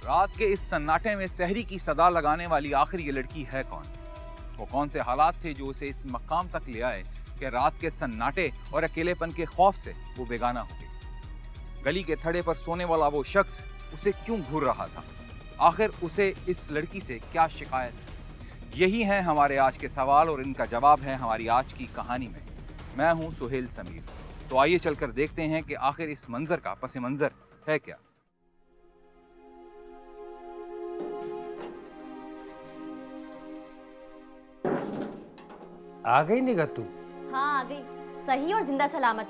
रात के इस सन्नाटे में सहरी की सदा लगाने वाली आखिर ये लड़की है कौन? वो कौन से हालात थे जो उसे इस मकाम तक ले आए कि रात के सन्नाटे और अकेलेपन के खौफ से वो बेगाना हो गई? गली के थड़े पर सोने वाला वो शख्स उसे क्यों घूर रहा था? आखिर उसे इस लड़की से क्या शिकायत? यही है हमारे आज के सवाल और इनका जवाब है हमारी आज की कहानी में। मैं हूं सुहेल समीर। तो आइए चलकर देखते हैं कि आखिर इस मंजर का पस मंजर है क्या। आ गई निगाह तू? हाँ आ गई, सही और जिंदा सलामत।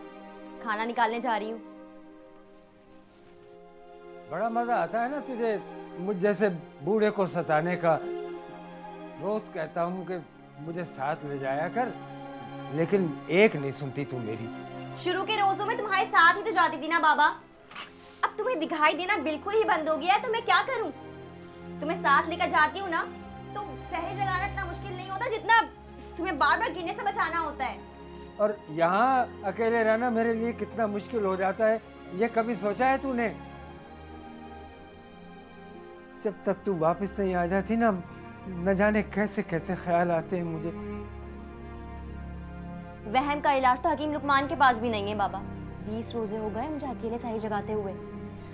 खाना निकालने जा रही हूँ। बड़ा मजा आता है ना तुझे मुझ जैसे बूढ़े को सताने का। रोज कहता हूँ कि मुझे साथ ले जाया कर, लेकिन एक नहीं सुनती तू मेरी। शुरू के रोजों में तुम्हारे साथ ही तो जाती थी ना बाबा। अब तुम्हें दिखाई देना बिल्कुल ही बंद हो गया है, तो मैं क्या करूँ? तुम्हें साथ लेकर जाती हूँ ना तो सहरी जगाना इतना मुश्किल नहीं होता जितना तुम्हें बार बार गिरने से बचाना होता है। और यहाँ अकेले रहना मेरे लिए कितना मुश्किल हो जाता है, ये कभी सोचा है तूने? जब तक तू वापस नहीं आ जाती ना, न जाने कैसे कैसे ख्याल आते हैं मुझे। वहम का इलाज तो हकीम लुकमान के पास भी नहीं है बाबा। 20 रोजे हो गए मुझे अकेले सही जगाते हुए।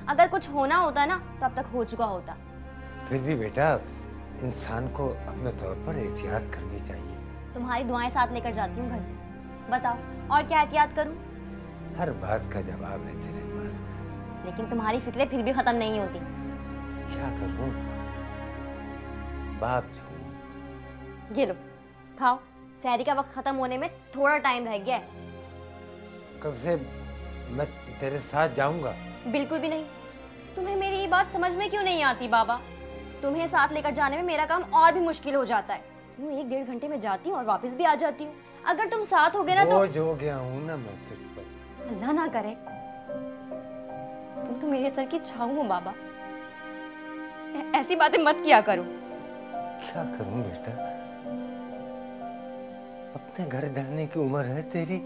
अगर कुछ होना होता ना तो अब तक हो चुका होता। फिर भी बेटा, इंसान को अपने तौर पर एहतियात करनी चाहिए। तुम्हारी दुआएं साथ लेकर जाती हूँ घर से। बताओ और क्या एहतियात करूँ? हर बात का जवाब है तेरे पास। लेकिन तुम्हारी फिक्रें फिर भी खत्म नहीं होती। क्या करूँ? बाप जो। ये लो खाओ। सहरी का वक्त खत्म होने में थोड़ा टाइम रह गया है। कल से मैं तेरे साथ जाऊंगा। बिल्कुल भी नहीं। तुम्हें मेरी ये बात समझ में क्यों नहीं आती बाबा? तुम्हें साथ लेकर जाने में मेरा काम और भी मुश्किल हो जाता है। यूं 1-1.5 घंटे में जाती हूँ और वापस भी आ जाती हूँ। अगर तुम साथ होगे ना तो बोझ हो गया हूँ ना मैं तुझ पर। अल्लाह ना करे। तुम तो मेरे सर की छाऊ हो बाबा। ऐसी बातें मत किया करो। क्या करूं बेटा, अपने घर जाने की उम्र है तेरी,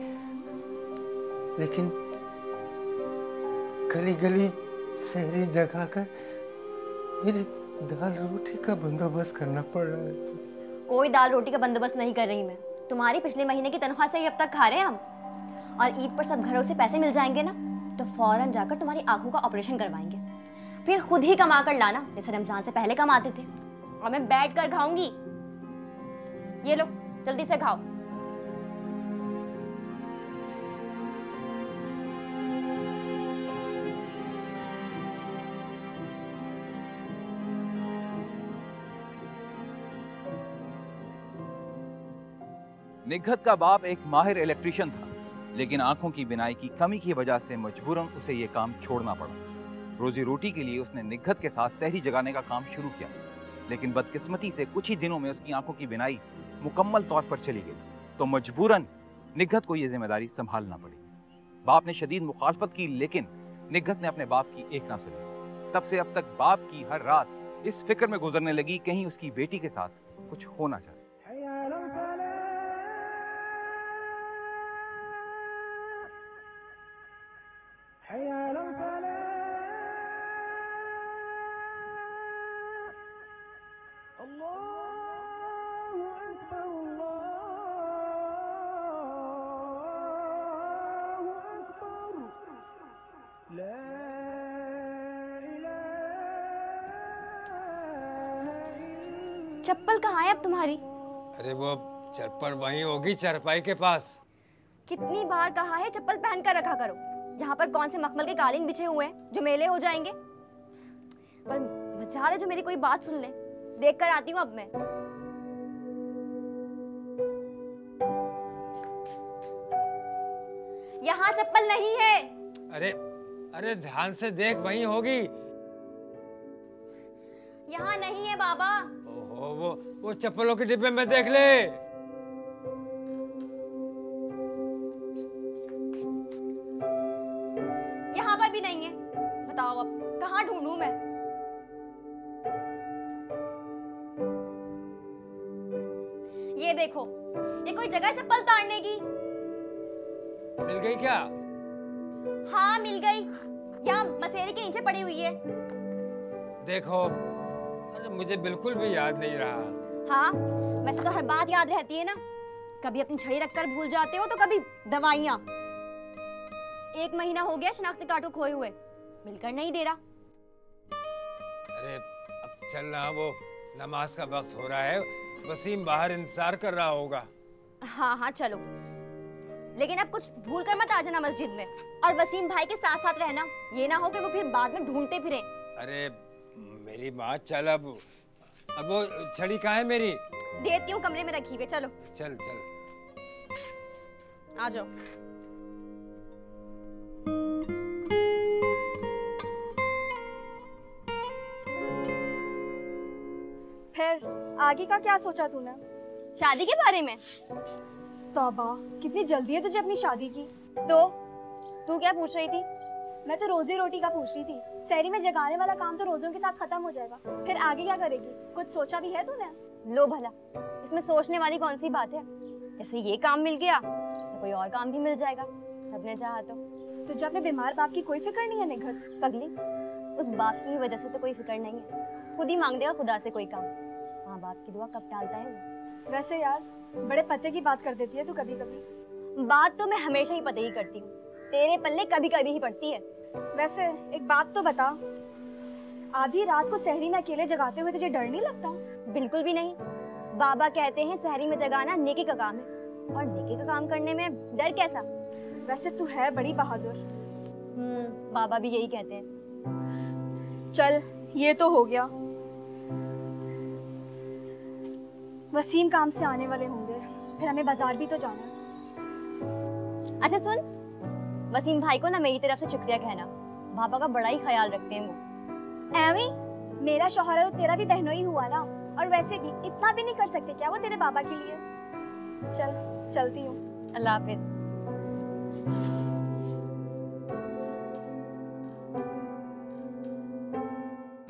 लेकिन गली गली सहरी जगा कर मेरी दाल रोटी का बंदोबस्त करना पड़ रहा है तुझे। कोई दाल रोटी का बंदोबस्त नहीं कर रही मैं। तुम्हारी पिछले महीने की तनख्वाह से ही अब तक खा रहे हैं हम। और ईद पर सब घरों से पैसे मिल जाएंगे ना तो फौरन जाकर तुम्हारी आंखों का ऑपरेशन करवाएंगे। फिर खुद ही कमा कर लाना जैसे रमजान से पहले कमाते थे। और मैं बैठ कर खाऊंगी। ये लो जल्दी से खाओ। निघत का बाप एक माहिर इलेक्ट्रिशियन था, लेकिन आंखों की बिनाई की कमी की वजह से मजबूरन उसे ये काम छोड़ना पड़ा। रोजी रोटी के लिए उसने निघत के साथ सहरी जगाने का काम शुरू किया, लेकिन बदकिस्मती से कुछ ही दिनों में उसकी आंखों की बिनाई मुकम्मल तौर पर चली गई, तो मजबूरन निघत को यह जिम्मेदारी संभालना पड़ी। बाप ने शदीद मुखालफत की, लेकिन निघत ने अपने बाप की एक ना सुनी। तब से अब तक बाप की हर रात इस फिक्र में गुजरने लगी कहीं उसकी बेटी के साथ कुछ हो ना जाए। चप्पल कहाँ है अब तुम्हारी? अरे वो चप्पल वहीं होगी चारपाई के पास। कितनी बार कहा है चप्पल पहन कर रखा करो। यहाँ पर कौन से मखमल के कालीन बिछे हुए हैं जो मेले हो जाएंगे? पर मचा दे जो मेरी कोई बात सुन ले। देख कर आती हूँ अब मैं। यहाँ चप्पल नहीं है। अरे अरे ध्यान से देख, वहीं होगी। यहाँ नहीं है बाबा। ओहो, वो चप्पलों के डिब्बे में देख ले। यहाँ पर भी नहीं है। बताओ अब कहाँ ढूंढूं मैं? ये देखो, ये कोई जगह चप्पल ताड़ने की। मिल गई क्या? हाँ मिल गई। यहाँ मसेरे के नीचे पड़ी हुई है। देखो, अरे मुझे बिल्कुल भी याद नहीं रहा। हाँ, वैसे तो हर बात याद रहती है ना। कभी अपनी छड़ी रखकर भूल जाते हो तो कभी दवाइयाँ। 1 महीना हो गया शनाख्ती कार्ड को खोए हुए, मिलकर नहीं दे रहा। अरे अब चल रहा, वो नमाज का वक्त हो रहा है, वसीम बाहर इंतजार कर रहा होगा। हाँ हाँ चलो, लेकिन अब कुछ भूल कर मत आ जाना मस्जिद में, और वसीम भाई के साथ साथ रहना। ये ना हो कि वो फिर बाद में ढूंढते फिरे। अरे मेरी माँ, चल अब वो छड़ी कहाँ है मेरी? देती हूँ, कमरे में रखी हुई। चलो चल चल आ जाओ। फिर आगे का क्या सोचा तूने? शादी के बारे में? तौबा, कितनी जल्दी है तुझे अपनी शादी की। तो तू क्या पूछ रही थी? मैं तो रोजी रोटी का पूछ रही थी। शहरी में जगाने वाला काम तो रोजों के साथ खत्म हो जाएगा, फिर आगे क्या करेगी? कुछ सोचा भी है तूने? लो भला, इसमें सोचने वाली कौन सी बात है? जैसे ये काम मिल गया, जैसे कोई और काम भी मिल जाएगा, रब ने चाहा तो। तुझे अपने बीमार बाप की कोई फिक्र नहीं है निघत? पगली, उस बाप की वजह से तो कोई फिक्र नहीं है, खुद ही मांग देगा खुदा से कोई काम। माँ बाप की दुआ कब टालता है वो? वैसे यार, बड़े पते की बात कर देती है तू कभी कभी। बात तो मैं हमेशा ही पते ही करती हूँ, तेरे पल्ले कभी कभी ही पड़ती है। वैसे एक बात तो बता, आधी रात को शहरी में अकेले जगाते हुए तुझे डर नहीं लगता? बिल्कुल भी नहीं। बाबा कहते हैं शहरी में जगाना नेकी का काम है, और नेकी का काम करने में डर कैसा? वैसे तू है बड़ी बहादुर। बाबा भी यही कहते हैं। चल, ये तो हो गया। वसीम काम से आने वाले होंगे, फिर हमें बाजार भी तो जाना है। अच्छा सुन, वसीम भाई को ना मेरी तरफ से शुक्रिया कहना, बाबा का बड़ा ही ख्याल रखते हैं वो। एवी, मेरा शौहर है तो तेरा भी बहनोई हुआ ना, और वैसे भी इतना भी नहीं कर सकते क्या वो तेरे बाबा के लिए? चल, चलती हूँ। अल्लाह हाफिज।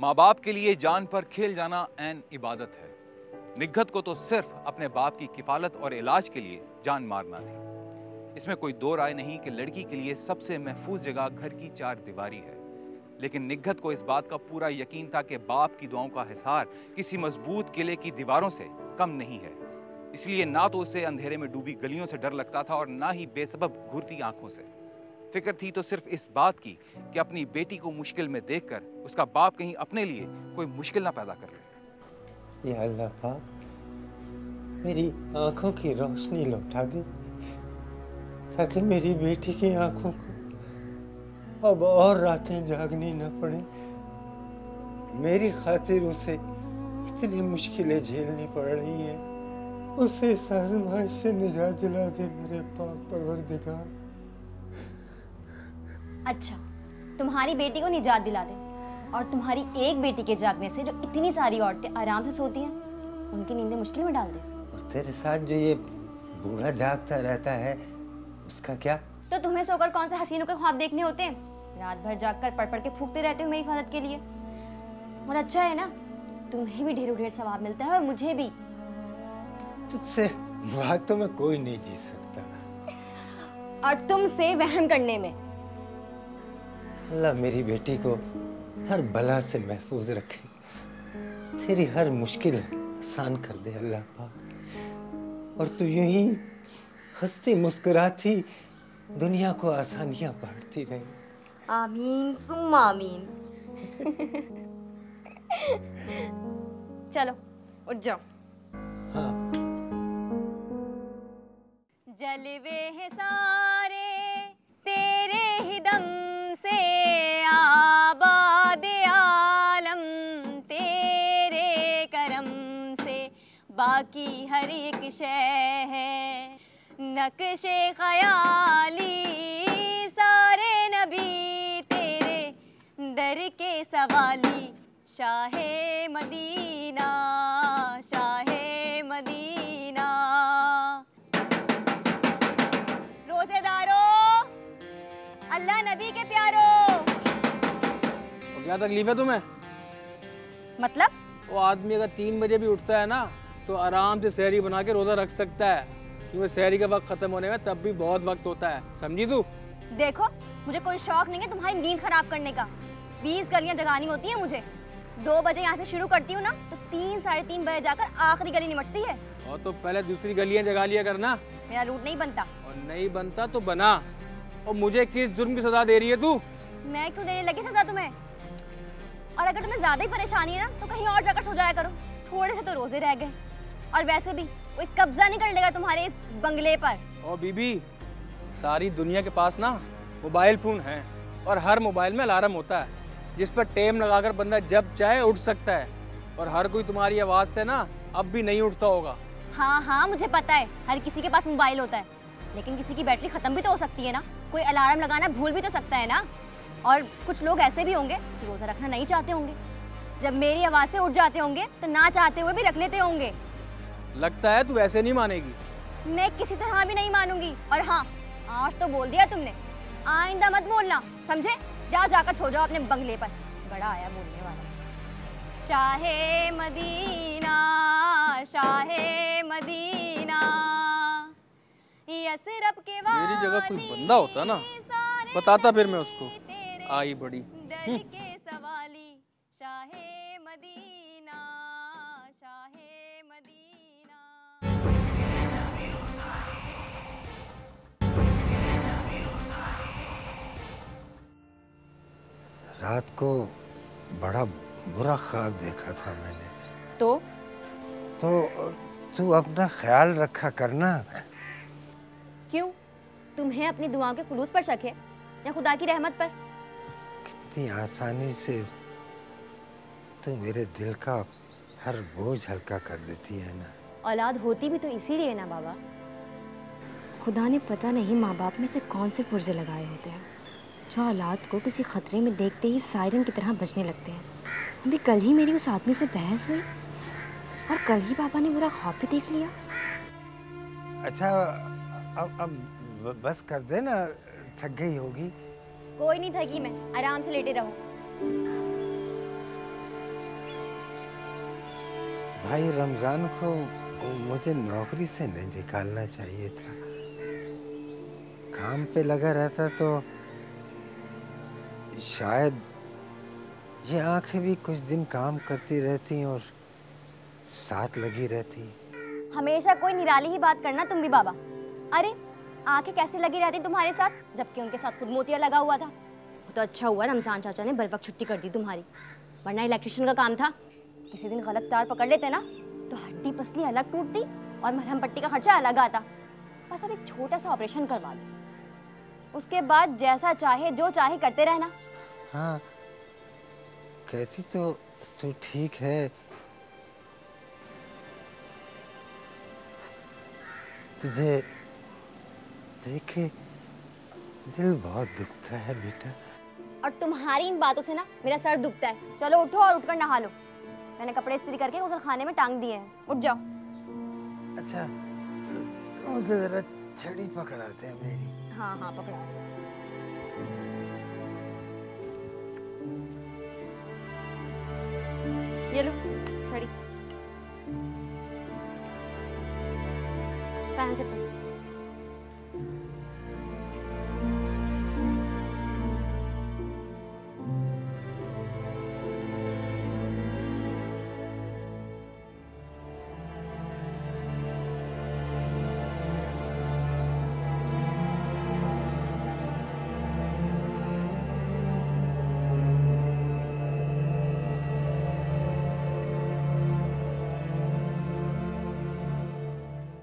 माँ बाप के लिए जान पर खेल जाना ऐन इबादत है। निघत को तो सिर्फ अपने बाप की किफालत और इलाज के लिए जान मारना थी। इसमें कोई दो राय नहीं कि लड़की के लिए सबसे महफूज जगह घर की 4 दीवारी है। लेकिन निघत को इस बात का पूरा यकीन था कि बाप की दुआओं का हिसार किसी मजबूत किले की दीवारों से कम नहीं है। इसलिए ना तो उसे अंधेरे में डूबी गलियों से डर लगता था और ना ही बेसबब घूरती आंखों से। फिक्र थी तो सिर्फ इस बात की कि अपनी बेटी को मुश्किल में देखकर उसका बाप कहीं अपने लिए कोई मुश्किल ना पैदा कर ले। या अल्लाह पाक, मेरी आंखों की रोशनी लौटा दे, ताकि मेरी बेटी की आंखों को अब और रातें जागनी न पड़े। मेरी खातिर उसे इतनी मुश्किलें झेलनी पड़ रही हैं, उसे इस आज़माइश से निजात दिला दे मेरे पाक परवरदिगार। अच्छा, तुम्हारी बेटी को निजात दिला दे, और तुम्हारी एक बेटी के जागने से जो इतनी सारी औरतें आराम से सोती हैं, उनकी नींदें मुश्किल में डाल दे। और तेरे साथ जो ये बूढ़ा जागता रहता है, उसका क्या? तो तुम्हें सोकर कौन से हसीनों के ख्वाब देखने होते हैं? रात भर जागकर पढ़ पढ़ के फूकते रहते हो मेरी हिफाजत के लिए। और अच्छा है ना, तुम्हें भी ढेरों ढेर सवाब मिलता है और मुझे भी। तुझसे बातों में कोई नहीं जीत सकता, और तुमसे वहम करने में। अल्लाह मेरी बेटी को हर बला से महफूज रखे, तेरी हर मुश्किल आसान कर दे अल्लाह पाक। और तू यूं ही हंसती मुस्कुराती दुनिया को आसानियां बांटती रहे। आमीन सुम्मा आमीन। चलो उठ जाओ। हाँ। जलवे हैं सारे तेरे ही दम से, आबाद आलम तेरे करम से, बाकी हर एक शय है नक्शे ख़याली, सारे नबी तेरे दर के सवाली, शाहे मदीना शाहे मदीना। रोजेदारों, अल्लाह नबी के प्यारो। क्या तकलीफ है तुम्हें? मतलब? वो आदमी अगर 3 बजे भी उठता है ना, तो आराम से सहरी बना के रोजा रख सकता है, क्योंकि सहरी का वक्त खत्म होने में तब भी बहुत वक्त होता है, समझी तू? देखो, मुझे कोई शौक नहीं है तुम्हारी नींद खराब करने का। 20 गलियां जगानी होती हैं मुझे। 2 बजे यहाँ से शुरू करती हूँ ना तो 3 साढ़े 3 बजे जाकर आखिरी गली निमटती है। और तो पहले दूसरी गलियां जगा लिया करना। मेरा रूट नहीं बनता। और नहीं बनता तो बना। और मुझे किस जुर्म की सजा दे रही है तू? मैं क्यों देने लगी सजा तुम्हें? और अगर तुम्हें ज्यादा ही परेशानी है ना तो कहीं और जाकर सो जाया करो। थोड़े से तो रोजे रह गए और वैसे भी कोई कब्जा नहीं कर लेगा तुम्हारे इस बंगले पर। और बीबी, सारी दुनिया के पास ना मोबाइल फोन है और हर मोबाइल में अलार्म होता है जिस पर टेम लगाकर बंदा जब चाहे उठ सकता है। और हर कोई तुम्हारी आवाज से ना अब भी नहीं उठता होगा। हाँ हाँ मुझे पता है, हर किसी के पास मोबाइल होता है, लेकिन किसी की बैटरी खत्म भी तो हो सकती है ना। कोई अलार्म लगाना भूल भी तो सकता है ना। और कुछ लोग ऐसे भी होंगे कि रोजा रखना नहीं चाहते होंगे, जब मेरी आवाज से उठ जाते होंगे तो ना चाहते हुए भी रख लेते होंगे। लगता है तू ऐसे नहीं मानेगी। मैं किसी तरह भी नहीं मानूंगी। और हाँ, आज तो बोल दिया तुमने, आइंदा मत बोलना, समझे? जाओ जाकर सो जाओ अपने बंगले पर। बड़ा आया बोलने वाला। Shah Medina, Shah Medina, Yathrib के वाली। मेरी जगह कोई बंदा होता ना, बताता फिर मैं उसको। आई बड़ी दर्द के सवाली, शाहे मदीना, शाहे मदीना। रात को बड़ा बुरा ख्वाब देखा था मैंने। तो तू अपना ख्याल रखा करना। क्यों? तुम्हें अपनी दुआओं के खुलूस पर शक है या खुदा की रहमत पर? कितनी आसानी से तू मेरे दिल का हर बोझ हल्का कर देती है ना। औलाद होती भी तो इसीलिए ना बाबा। खुदा ने पता नहीं माँ बाप में से कौन से पुर्जे लगाए होते हैं जो औलाद को किसी खतरे में देखते ही सायरन की तरह बजने लगते हैं। अभी कल ही मेरी उस आदमी से बहस हुई और कल ही पापा ने बुरा ख्वाब भी देख लिया। अच्छा अब बस कर दे ना, थक गई होगी। कोई नहीं थकी मैं, आराम से लेटे रहो। भाई रमजान को मुझे नौकरी से नहीं निकालना चाहिए था। काम पे लगा रहता तो शायद ये आंखें भी कुछ दिन काम करती रहती और साथ लगी रहती। हमेशा कोई निराली ही बात करना तुम भी बाबा। अरे आंखें कैसे लगी रहती तुम्हारे साथ जबकि उनके साथ खुद मोतिया लगा हुआ था। तो अच्छा हुआ रमजान चाचा ने बर वक्त छुट्टी कर दी तुम्हारी, वरना इलेक्ट्रिशियन का काम था। किसी दिन गलत तार पकड़ लेते ना तो हड्डी पसली अलग टूटती और मरहम पट्टी का खर्चा अलग आता। बस अब एक छोटा सा ऑपरेशन करवा दो, उसके बाद जैसा चाहे जो चाहे करते रहना। हाँ कहती तो तू ठीक है, तुझे देखे दिल बहुत दुखता है बेटा। और तुम्हारी इन बातों से ना मेरा सर दुखता है। चलो उठो और उठकर नहा लो। मैंने कपड़े इस्त्री करके गुसल खाने में टांग दिए हैं, उठ जाओ। अच्छा मुझे जरा छड़ी पकड़ाते हैं मेरी। हाँ हाँ पकड़ा दो। ये लो छड़ी, पहन चप्पल।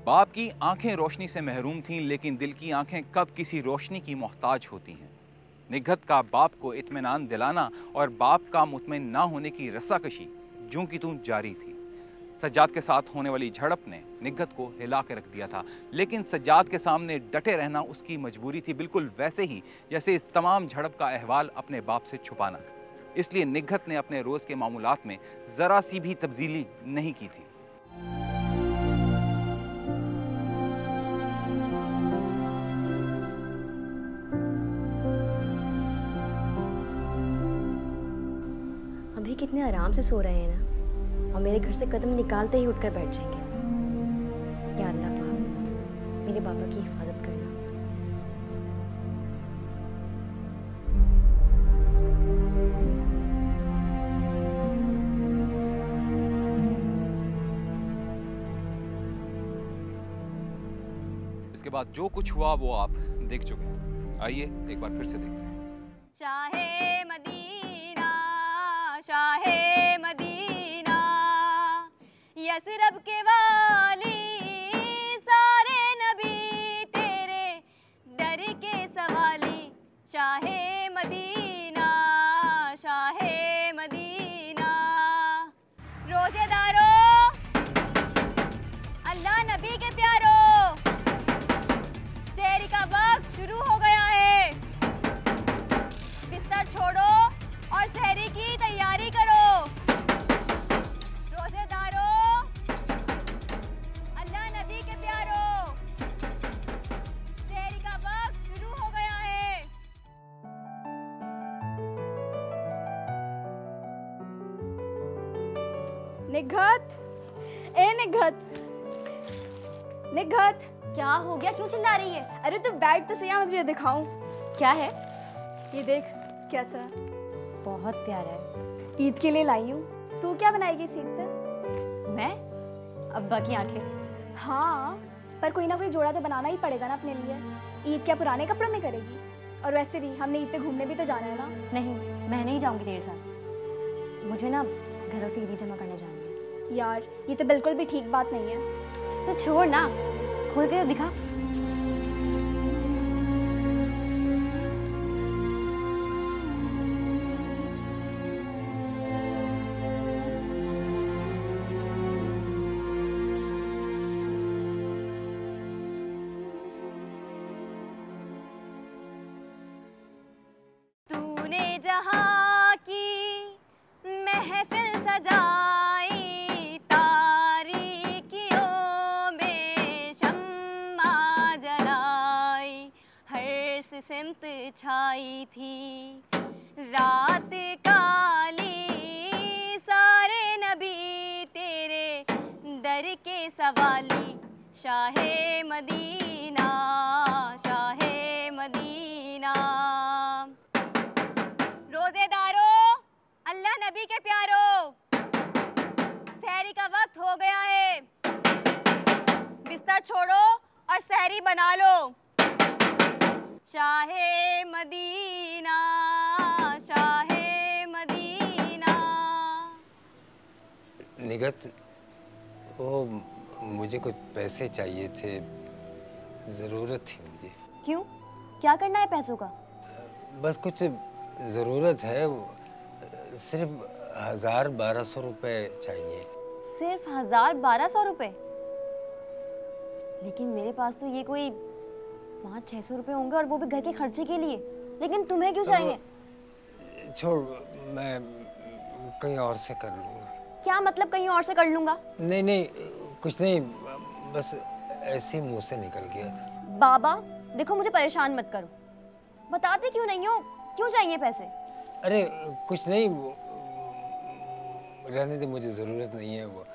बाप की आंखें रोशनी से महरूम थीं, लेकिन दिल की आंखें कब किसी रोशनी की मोहताज होती हैं। निघत का बाप को इत्मीनान दिलाना और बाप का मुतमिन ना होने की रस्साकशी जूं की तूं जारी थी। सज्जाद के साथ होने वाली झड़प ने निघत को हिला के रख दिया था, लेकिन सज्जाद के सामने डटे रहना उसकी मजबूरी थी, बिल्कुल वैसे ही जैसे इस तमाम झड़प का अहवाल अपने बाप से छुपाना। इसलिए निघत ने अपने रोज के मामूलात में जरा सी भी तब्दीली नहीं की थी। अभी कितने आराम से सो रहे हैं ना, और मेरे घर से कदम निकालते ही उठकर बैठ जाएंगे। या अल्लाह पाक मेरे बाबा की हिफाजत करना। इसके बाद जो कुछ हुआ वो आप देख चुके हैं। आइए एक बार फिर से देखते हैं। Shah Medina, Shah Medina, Yathrib के वाली, सारे नबी तेरे दर के सवाली। शाहे मदीना, शाहे मदीना, रोजेदारों, अल्लाह नबी के प्यारों, सहरी का वक्त शुरू हो गया है। बिस्तर छोड़ो और सहरी की तैयारी करो। रोजेदारों, अल्लाह नबी के प्यारों, सहरी का वक्त शुरू हो गया है। निघत, ए निघत, निघत। क्या हो गया, क्यों चिल्ला रही है? अरे तू बैठ तो सही, मैं तुझे दिखाऊं। क्या है? ये देख कैसा है। बहुत प्यारा है। ईद के लिए लाई हूँ। तू क्या बनाएगी इस ईद पे? मैं? अब्बा की आंखें। हाँ, पर कोई ना कोई जोड़ा तो बनाना ही पड़ेगा ना अपने लिए। ईद क्या पुराने कपड़ों में करेगी? और वैसे भी हमने ईद पे घूमने भी तो जाना है ना। नहीं, मैं नहीं जाऊंगी तेरे साथ। मुझे ना घरों से ईदी जमा करने जानी है। यार ये तो बिल्कुल भी ठीक बात नहीं है। तो छोड़ ना, खोल के तो दिखा। तूने जहाँ की महफिल सजाई, तारीकियों में शम्मा जलाई, हर सिमत छाई थी रात काली, सारे नबी तेरे दर के सवाली। शाहे मदीना, शाहे मदीना, रोजेदारों, अल्लाह नबी के प्यारों, सहरी का वक्त हो गया है। बिस्तर छोड़ो और सहरी बना लो। Shah Medina, Shah Medina. निगत, वो मुझे कुछ पैसे चाहिए थे, ज़रूरत थी मुझे। क्यों? क्या करना है पैसों का? बस कुछ ज़रूरत है, सिर्फ 1000-1200 रुपए चाहिए। सिर्फ 1000-1200 रुपए? लेकिन मेरे पास तो ये कोई 500-600 रुपए होंगे, और वो भी घर के खर्चे के लिए। लेकिन तुम्हें क्यों चाहिए? छोड़, मैं कहीं और से कर लूँगा। क्या मतलब कहीं और से कर लूँगा? नहीं नहीं, कुछ नहीं, बस ऐसे ही मुंह से निकल गया था। बाबा देखो, मुझे परेशान मत करो। बताते क्यों नहीं हो, क्यों चाहिए पैसे? अरे कुछ नहीं, रहने दे, मुझे ज़रूरत नहीं है। वो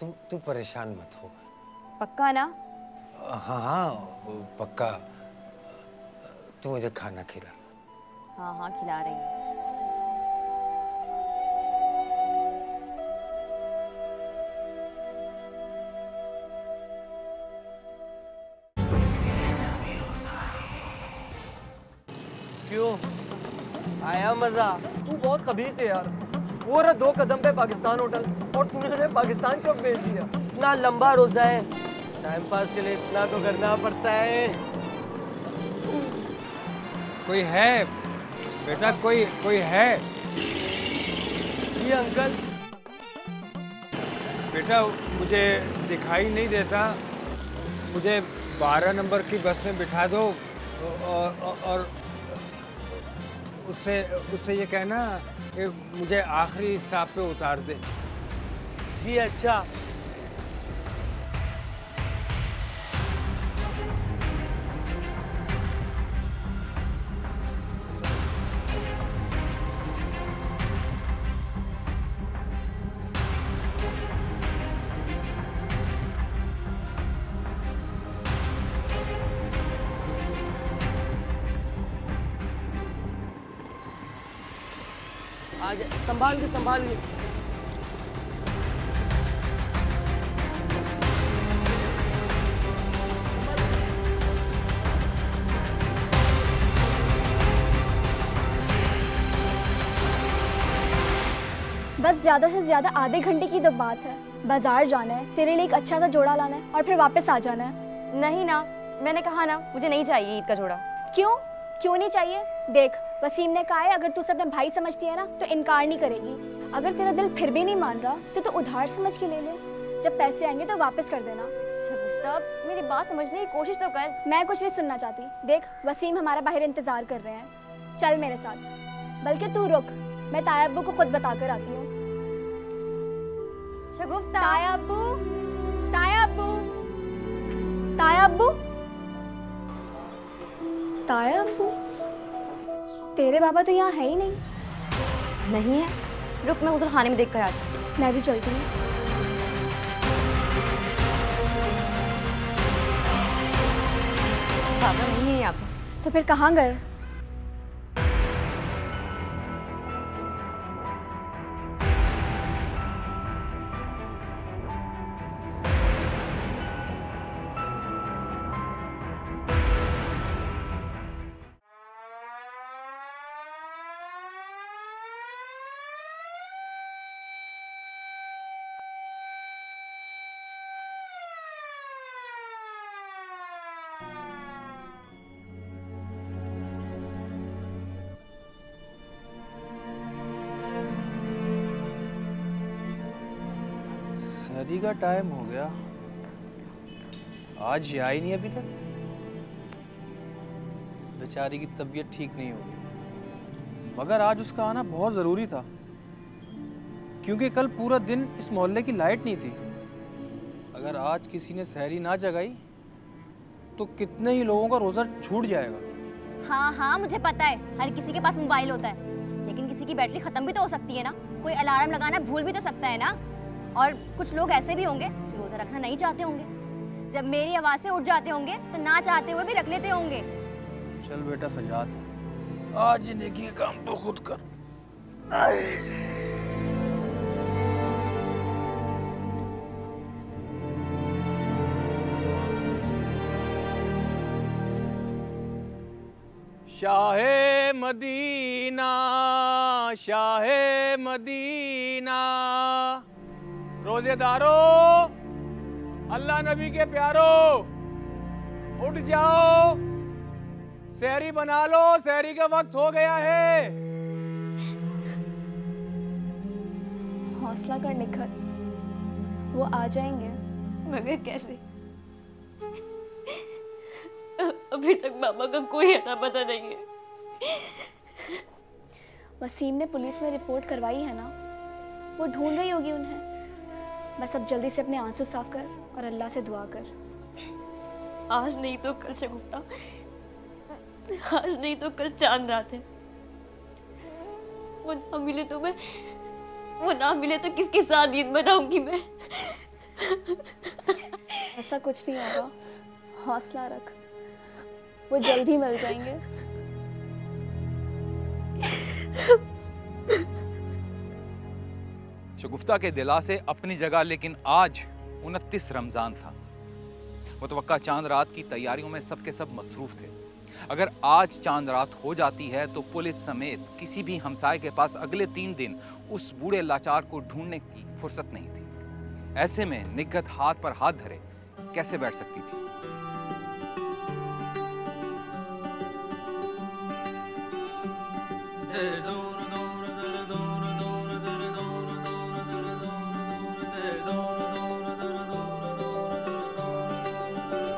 तू परेशान मत हो। पक्का ना? हाँ हाँ पक्का। तू मुझे खाना खिला। हाँ हाँ खिला रही हूँ। क्यों आया मजा? तू बहुत खबीस है यार। वो रहा 2 कदम पे पाकिस्तान होटल, और तूने उन्हें पाकिस्तान चौक भेज दिया। इतना लंबा रोजा है, टाइम पास के लिए इतना तो करना पड़ता है। कोई है बेटा? कोई है? जी अंकल। बेटा मुझे दिखाई नहीं देता, मुझे 12 नंबर की बस में बिठा दो, और उससे ये कहना कि मुझे आखिरी स्टॉप पे उतार दे। जी अच्छा। आज संभाल के। बस ज़्यादा से ज़्यादा आधे घंटे की तो बात है। बाजार जाना है, तेरे लिए एक अच्छा सा जोड़ा लाना है और फिर वापस आ जाना है। नहीं ना, मैंने कहा ना मुझे नहीं चाहिए ईद का जोड़ा। क्यों क्यों नहीं चाहिए? देख, वसीम ने कहा है अगर तू उसे अपना भाई समझती है ना तो इनकार नहीं करेगी। अगर तेरा दिल फिर भी नहीं मान रहा तो उधार समझ के ले ले। जब पैसे आएंगे तो वापस कर देना। शगुफ्ता, मेरी बात समझने की कोशिश तो कर। मैं कुछ नहीं सुनना चाहती। देख, वसीम हमारा बाहर इंतजार कर रहे हैं, चल मेरे साथ। बल्कि तू रुक, मैं ताया अब्बू को खुद बता कर आती हूँ। शगुफ्ता। ताया अब्बू, ताया अब्बू, ताया अब्बू, ताया अब्बू, तेरे बाबा तो यहाँ है ही नहीं। नहीं है, रुक मैं उसे खाने में देख कर आती हूँ। मैं भी चलती हूँ। पापा नहीं है यहाँ पे। तो फिर कहाँ गए? सहरी का टाइम हो गया, आज ये आई नहीं अभी तक। बेचारी की तबीयत ठीक नहीं होगी, मगर आज उसका आना बहुत ज़रूरी था क्योंकि कल पूरा दिन इस मोहल्ले की लाइट नहीं थी। अगर आज किसी ने सहरी ना जगाई तो कितने ही लोगों का रोज़ा छूट जाएगा। हाँ हाँ मुझे पता है, हर किसी के पास मोबाइल होता है, लेकिन किसी की बैटरी खत्म भी तो हो सकती है ना। कोई अलार्म लगाना भूल भी तो सकता है ना। और कुछ लोग ऐसे भी होंगे जो रोजा रखना नहीं चाहते होंगे, जब मेरी आवाज से उठ जाते होंगे तो ना चाहते हुए भी रख लेते होंगे। चल बेटा सजाद, आज नेकी का काम तो खुद कर। शाहे मदीना, शाहे मदीना, रोजेदारो, अल्लाह नबी के प्यारो, उठ जाओ, सहरी बना लो, सहरी का वक्त हो गया है। हौसला कर निखत, वो आ जाएंगे। मगर कैसे? अभी तक बाबा का कोई अता पता नहीं है। वसीम ने पुलिस में रिपोर्ट करवाई है ना, वो ढूंढ रही होगी उन्हें। बस अब जल्दी से अपने आंसू साफ कर और अल्लाह से दुआ कर। आज नहीं तो कल शगुफ्ता, आज नहीं तो कल चांद रात है। वो ना मिले तो मैं, वो ना मिले तो किसके साथ ईद मनाऊंगी मैं? ऐसा कुछ नहीं होगा, हौसला रख, वो जल्द ही मिल जाएंगे। शगुफ्ता के दिलासे अपनी जगह, लेकिन आज 29 रमज़ान था। मुतवक्का चांद रात की तैयारियों में सबके सब मसरूफ थे। अगर आज चांद रात हो जाती है तो पुलिस समेत किसी भी हमसाये के पास अगले 3 दिन उस बूढ़े लाचार को ढूंढने की फुर्सत नहीं थी। ऐसे में निग्घत हाथ पर हाथ धरे कैसे बैठ सकती थी?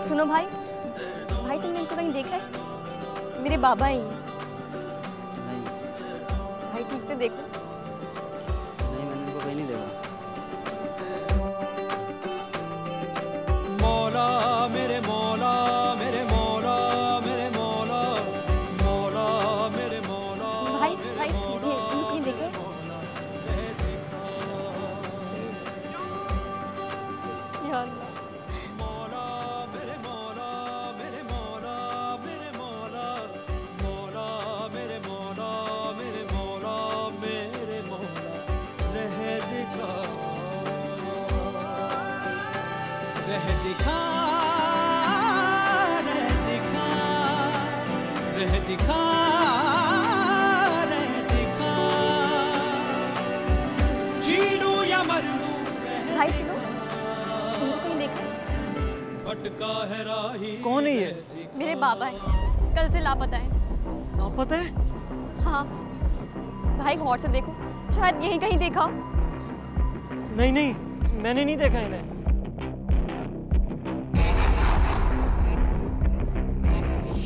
सुनो भाई, भाई तुमने इनको कहीं देखा है? मेरे बाबा ही हैं। नहीं भाई ठीक से देखो। नहीं, मैंने इनको कहीं नहीं देखा। मौला मेरे मौला, मेरे मौला, मेरे मौला, मौला मेरे मौला। भाई भाई ये तुम कहीं देखे? या अल्लाह, भटका है राही। कौन है ये? मेरे बाबा है, कल से लापता है। लापता है? हाँ भाई, गौर से देखो, शायद यहीं कहीं देखा। नहीं नहीं, मैंने नहीं देखा इन्हें।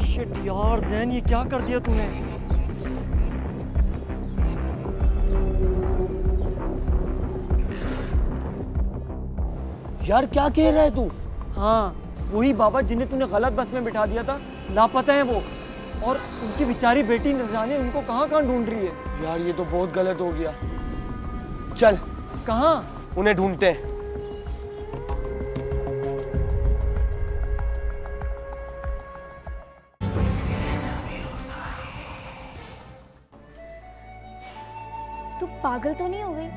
शिट यार ज़ैन, ये क्या कर दिया तूने? यार क्या कह रहा है तू? हाँ, वही बाबा जिन्हें तूने गलत बस में बिठा दिया था, लापता है वो। और उनकी बेचारी बेटी न जाने उनको कहाँ कहाँ ढूंढ रही है। यार ये तो बहुत गलत हो गया। चल, कहाँ? उन्हें ढूंढते हैं। तू पागल तो नहीं हो गई?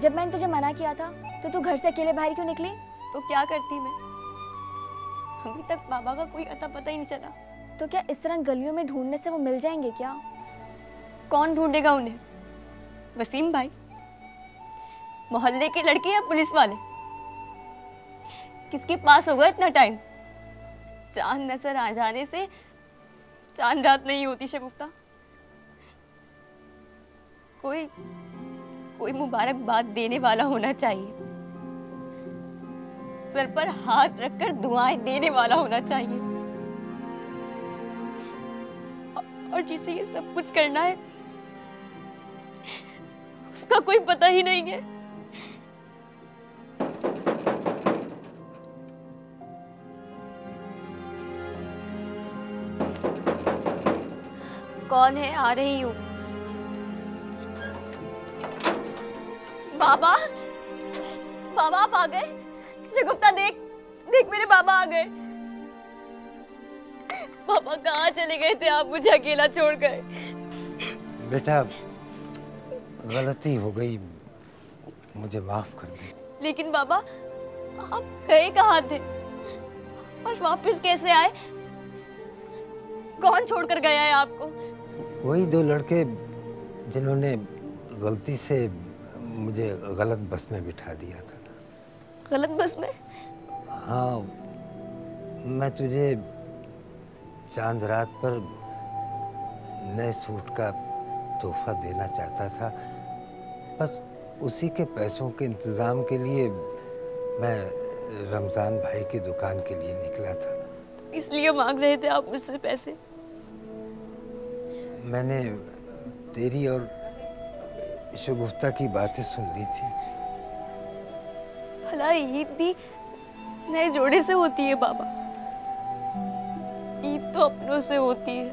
जब मैंने तुझे मना किया था तो तू घर से अकेले बाहर क्यों निकली? तो क्या करती मैं, अभी तक बाबा का कोई अता पता ही नहीं चला। तो क्या इस तरह गलियों में ढूंढने से वो मिल जाएंगे क्या? कौन ढूंढेगा उन्हें? वसीम भाई, मोहल्ले के लड़के या पुलिस वाले? किसके पास होगा इतना टाइम? चांद नजर आ जाने से चांद रात नहीं होती शगुफ्ता। कोई मुबारकबाद देने वाला होना चाहिए, सर पर हाथ रखकर दुआएं देने वाला होना चाहिए। और जिसे ये सब कुछ करना है उसका कोई पता ही नहीं है। कौन है? आ रही हूँ। बाबा, बाबा आप आ गए? शगुफ्ता देख मेरे बाबा आ गए। पापा कहाँ चले गए थे आप, मुझे अकेला छोड़ गए? बेटा गलती हो गई, मुझे माफ कर दे। लेकिन बाबा आप गए कहाँ थे और वापस कैसे आए? कौन छोड़कर गया है आपको? वही दो लड़के जिन्होंने गलती से मुझे गलत बस में बिठा दिया था। गलत बस में? हाँ, मैं तुझे चांद रात पर नए सूट का तोहफा देना चाहता था, बस उसी के पैसों के इंतज़ाम के लिए मैं रमज़ान भाई की दुकान के लिए निकला था। इसलिए मांग रहे थे आप मुझसे पैसे? मैंने तेरी और शगुफ्ता की बातें सुन ली थी। भला ईद भी नए जोड़े से होती है बाबा? ईद तो अपनों से होती है।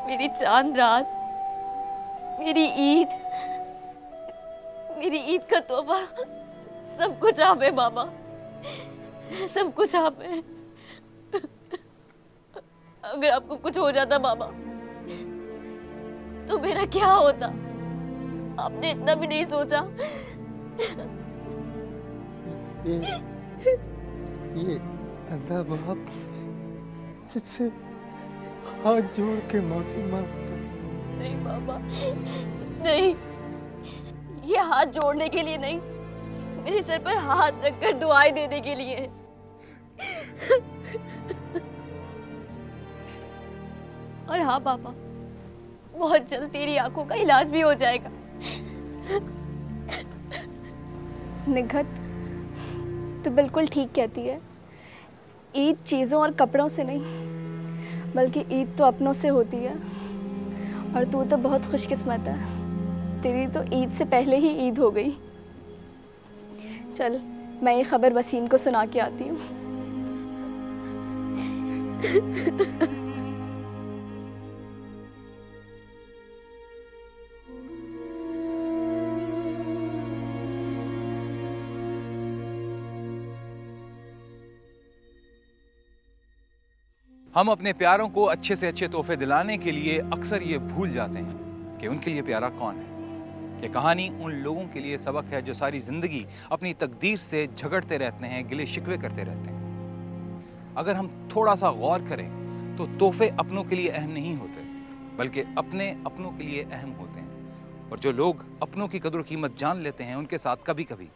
मेरी चांद रात, मेरी ईद का तोहफा, सब कुछ आप है बाबा, सब कुछ आप है। अगर आपको कुछ हो जाता बाबा तो मेरा क्या होता? आपने इतना भी नहीं सोचा? ये अल्लाह बाप तुझसे हाथ जोड़ के माफी मांगता। नहीं बाबा, नहीं, ये हाथ जोड़ने के लिए नहीं, मेरे सर पर हाथ रखकर दुआएं देने के लिए है। और हाँ बाबा, बहुत जल्द तेरी आंखों का इलाज भी हो जाएगा। निघत, तू बिल्कुल ठीक कहती है। ईद चीज़ों और कपड़ों से नहीं, बल्कि ईद तो अपनों से होती है। और तू तो बहुत खुशकिस्मत है, तेरी तो ईद से पहले ही ईद हो गई। चल, मैं ये खबर वसीम को सुना के आती हूँ। हम अपने प्यारों को अच्छे से अच्छे तोहफे दिलाने के लिए अक्सर ये भूल जाते हैं कि उनके लिए प्यारा कौन है। ये कहानी उन लोगों के लिए सबक है जो सारी जिंदगी अपनी तकदीर से झगड़ते रहते हैं, गिले शिकवे करते रहते हैं। अगर हम थोड़ा सा गौर करें तो तोहफे अपनों के लिए अहम नहीं होते, बल्कि अपने अपनों के लिए अहम होते हैं। और जो लोग अपनों की कदर कीमत जान लेते हैं, उनके साथ कभी कभी